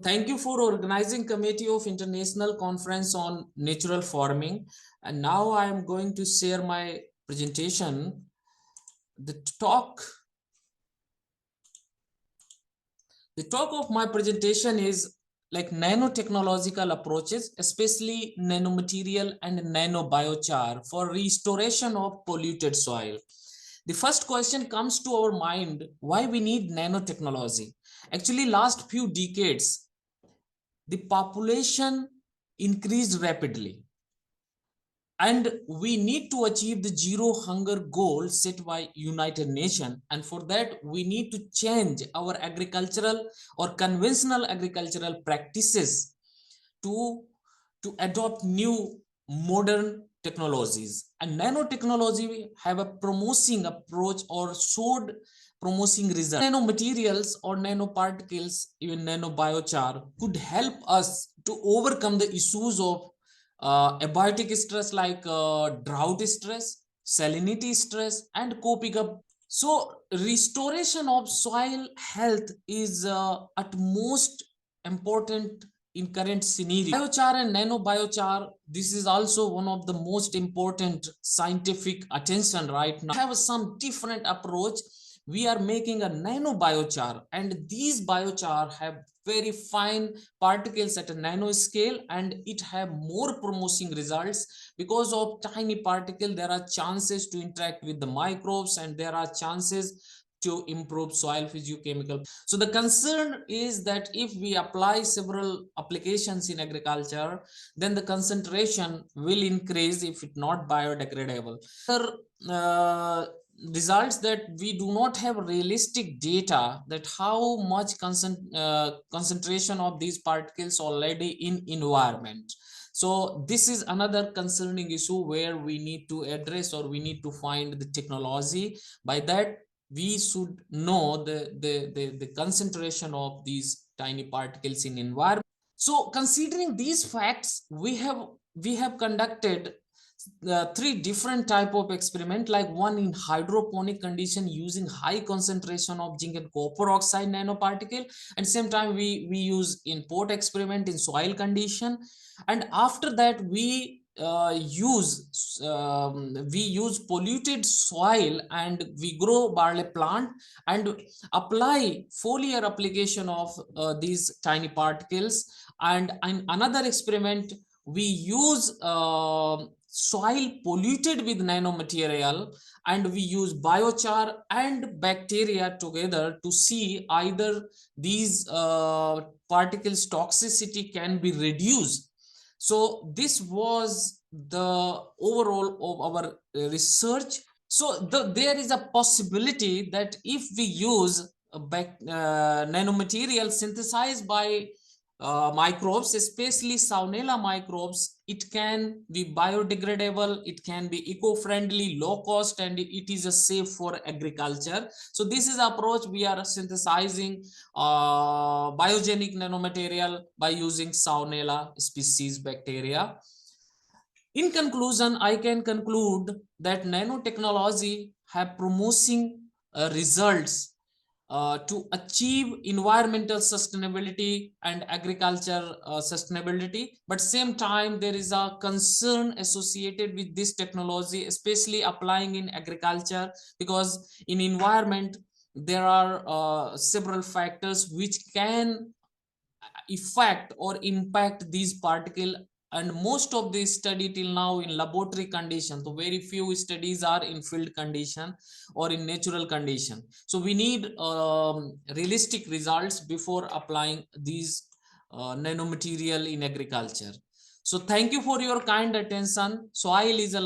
Thank you for organizing committee of International Conference on Natural Farming. And now I am going to share my presentation. The talk of my presentation is like nanotechnological approaches, especially nanomaterial and nanobiochar for restoration of polluted soil. The first question comes to our mind, why we need nanotechnology? Actually, last few decades, the population increased rapidly, and we need to achieve the zero hunger goal set by United Nations, and for that we need to change our agricultural or conventional agricultural practices to adopt new modern technologies. And nanotechnology have a promising approach or showed promising results. Nanomaterials or nanoparticles, even nanobiochar, could help us to overcome the issues of abiotic stress like drought stress, salinity stress, and coping up. So restoration of soil health is at most important in current scenario. Biochar and nanobiochar, this is also one of the most important scientific attention right now. We have some different approach. We are making a nanobiochar, and these biochar have very fine particles at a nano scale, and it have more promising results because of tiny particle. There are chances to interact with the microbes, and there are chances to improve soil physiochemical. So the concern is that if we apply several applications in agriculture, then the concentration will increase if it not biodegradable. Results that we do not have realistic data that how much concentration of these particles already in environment. So this is another concerning issue where we need to address, or we need to find the technology. By that we should know the concentration of these tiny particles in environment. So considering these facts, we have conducted three different type of experiment, like one in hydroponic condition using high concentration of zinc and copper oxide nanoparticle, and same time we use in pot experiment in soil condition. And after that we use polluted soil, and we grow barley plant and apply foliar application of these tiny particles. And in another experiment we use soil polluted with nanomaterial, and we use biochar and bacteria together to see either these particles toxicity can be reduced. So this was the overall of our research. So there is a possibility that if we use nanomaterial synthesized by microbes, especially Salmonella microbes, it can be biodegradable, it can be eco-friendly, low cost, and it is a safe for agriculture. So this is approach. We are synthesizing biogenic nanomaterial by using Salmonella species bacteria. In conclusion, I can conclude that nanotechnology have promising results to achieve environmental sustainability and agriculture sustainability, but same time there is a concern associated with this technology, especially applying in agriculture, because in environment there are several factors which can affect or impact these particles, and most of these study till now in laboratory conditions. So very few studies are in field condition or in natural condition. So we need realistic results before applying these nanomaterial in agriculture. So thank you for your kind attention. Soil is a